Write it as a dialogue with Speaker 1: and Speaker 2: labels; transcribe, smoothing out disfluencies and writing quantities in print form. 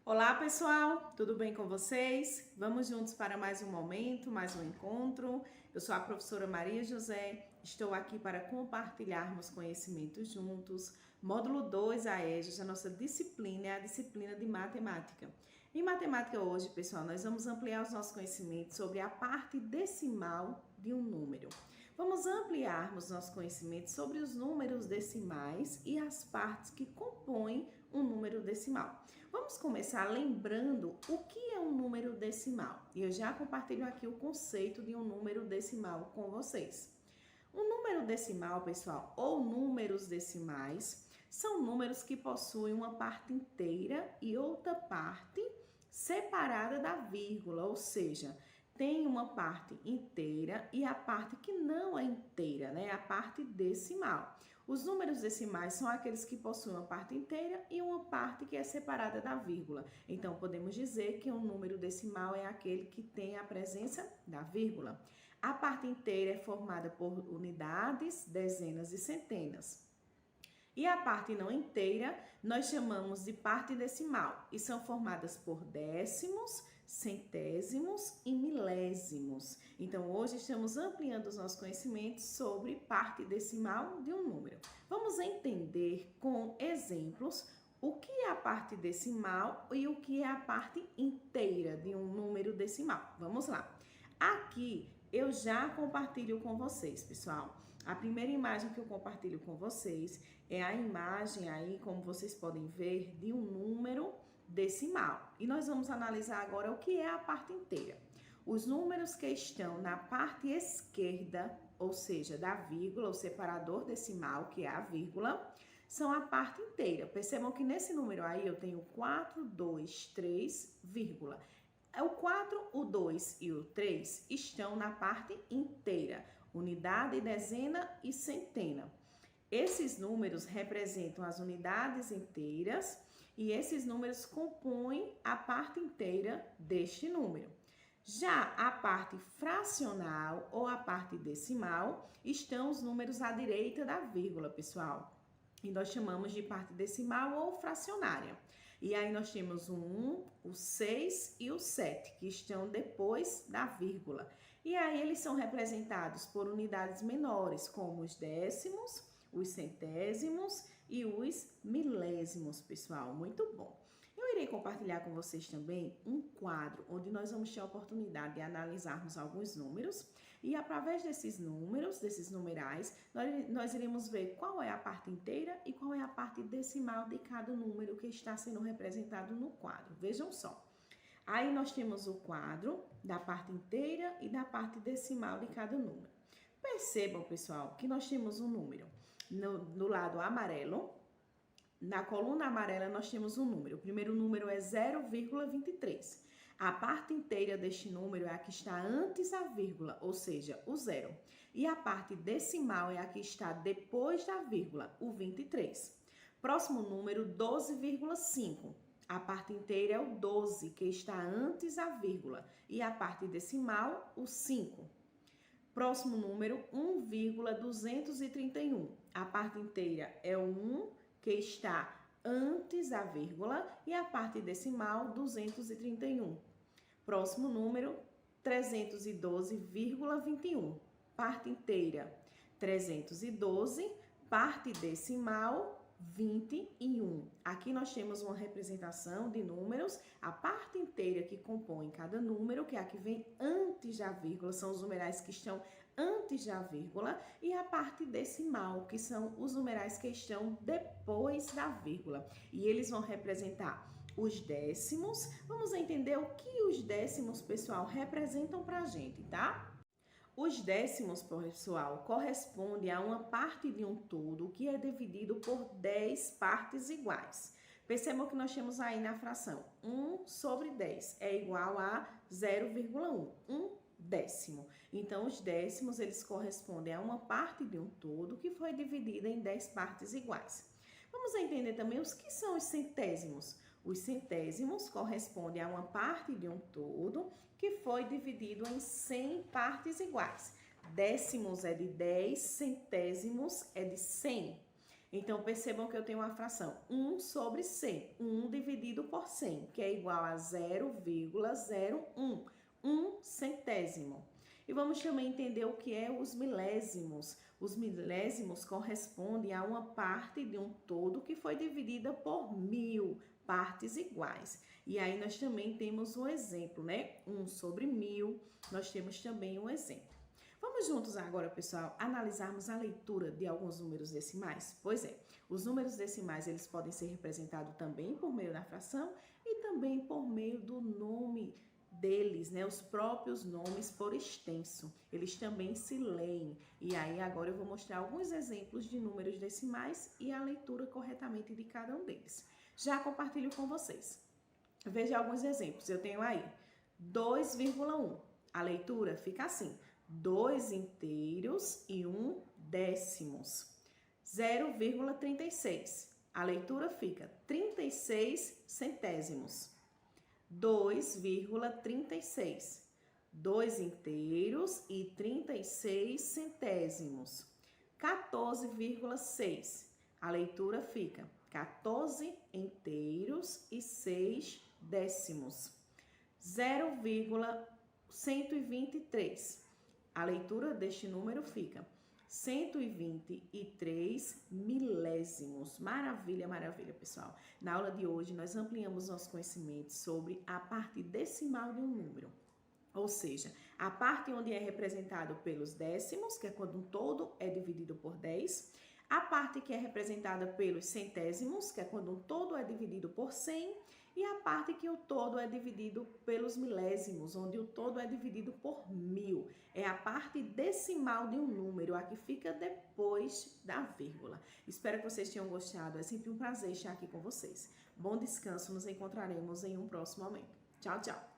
Speaker 1: Olá, pessoal, tudo bem com vocês? Vamos juntos para mais um momento, mais um encontro. Eu sou a professora Maria José, estou aqui para compartilharmos conhecimentos juntos. Módulo 2, a EJAS, a nossa disciplina é a disciplina de matemática. Em matemática hoje, pessoal, nós vamos ampliar os nossos conhecimentos sobre a parte decimal de um número. Vamos ampliarmos nossos conhecimentos sobre os números decimais e as partes que compõem um número decimal. Vamos começar lembrando o que é um número decimal. E eu já compartilho aqui o conceito de um número decimal com vocês. Um número decimal, pessoal, ou números decimais, são números que possuem uma parte inteira e outra parte separada da vírgula, ou seja, tem uma parte inteira e a parte que não é inteira, né? A parte decimal. Os números decimais são aqueles que possuem uma parte inteira e uma parte que é separada da vírgula. Então, podemos dizer que um número decimal é aquele que tem a presença da vírgula. A parte inteira é formada por unidades, dezenas e centenas. E a parte não inteira nós chamamos de parte decimal e são formadas por décimos, centésimos e milésimos. Então, hoje estamos ampliando os nossos conhecimentos sobre parte decimal de um número. Vamos entender com exemplos o que é a parte decimal e o que é a parte inteira de um número decimal. Vamos lá. Aqui eu já compartilho com vocês, pessoal. A primeira imagem que eu compartilho com vocês é a imagem aí, como vocês podem ver, de um número decimal. E nós vamos analisar agora o que é a parte inteira. Os números que estão na parte esquerda, ou seja, da vírgula, o separador decimal, que é a vírgula, são a parte inteira. Percebam que nesse número aí eu tenho 4, 2, 3, vírgula. O 4, o 2 e o 3 estão na parte inteira, unidade, dezena e centena. Esses números representam as unidades inteiras e esses números compõem a parte inteira deste número. Já a parte fracional ou a parte decimal estão os números à direita da vírgula, pessoal. E nós chamamos de parte decimal ou fracionária. E aí nós temos o 1, o 6 e o 7, que estão depois da vírgula. E aí eles são representados por unidades menores, como os décimos, os centésimos e os milésimos, pessoal. Muito bom. Eu irei compartilhar com vocês também um quadro onde nós vamos ter a oportunidade de analisarmos alguns números e através desses números, desses numerais, nós iremos ver qual é a parte inteira e qual é a parte decimal de cada número que está sendo representado no quadro. Vejam só. Aí nós temos o quadro da parte inteira e da parte decimal de cada número. Percebam, pessoal, que nós temos um número no lado amarelo. Na coluna amarela, nós temos um número. O primeiro número é 0,23. A parte inteira deste número é a que está antes da vírgula, ou seja, o zero. E a parte decimal é a que está depois da vírgula, o 23. Próximo número, 12,5. A parte inteira é o 12, que está antes da vírgula. E a parte decimal, o 5. Próximo número, 1,231. A parte inteira é o 1, que está antes da vírgula, e a parte decimal, 231. Próximo número, 312,21. Parte inteira, 312. Parte decimal, 21. Aqui nós temos uma representação de números, a parte inteira que compõe cada número, que é a que vem antes da vírgula, são os numerais que estão antes da vírgula, e a parte decimal, que são os numerais que estão depois da vírgula. E eles vão representar os décimos. Vamos entender o que os décimos, pessoal, representam pra gente, tá? Os décimos, pessoal, correspondem a uma parte de um todo que é dividido por 10 partes iguais. Percebam que nós temos aí na fração 1 sobre 10 é igual a 0,1, um décimo. Então, os décimos, eles correspondem a uma parte de um todo que foi dividida em 10 partes iguais. Vamos entender também os que são os centésimos. Os centésimos correspondem a uma parte de um todo que foi dividido em 100 partes iguais. Décimos é de 10, centésimos é de 100. Então, percebam que eu tenho uma fração 1 sobre 100. 1 dividido por 100, que é igual a 0,01. 1 centésimo. E vamos também entender o que é os milésimos. Os milésimos correspondem a uma parte de um todo que foi dividida por 1000 partes iguais. E aí nós também temos um exemplo, né? 1 sobre 1000, nós temos também um exemplo. Vamos juntos agora, pessoal, analisarmos a leitura de alguns números decimais? Pois é, os números decimais eles podem ser representados também por meio da fração e também por meio do nome deles, né? Os próprios nomes por extenso. Eles também se leem. E aí agora eu vou mostrar alguns exemplos de números decimais e a leitura corretamente de cada um deles. Já compartilho com vocês. Veja alguns exemplos. Eu tenho aí 2,1. A leitura fica assim: 2 inteiros e 1 décimos. 0,36. A leitura fica 36 centésimos. 2,36. 2 inteiros e 36 centésimos. 14,6. A leitura fica 14 inteiros e 6 décimos. 0,123. A leitura deste número fica 123 milésimos. Maravilha, maravilha, pessoal. Na aula de hoje, nós ampliamos nosso conhecimento sobre a parte decimal de um número. Ou seja, a parte onde é representado pelos décimos, que é quando um todo é dividido por 10. A parte que é representada pelos centésimos, que é quando um todo é dividido por 100. E a parte que o todo é dividido pelos milésimos, onde o todo é dividido por 1000. É a parte decimal de um número, a que fica depois da vírgula. Espero que vocês tenham gostado. É sempre um prazer estar aqui com vocês. Bom descanso, nos encontraremos em um próximo momento. Tchau, tchau!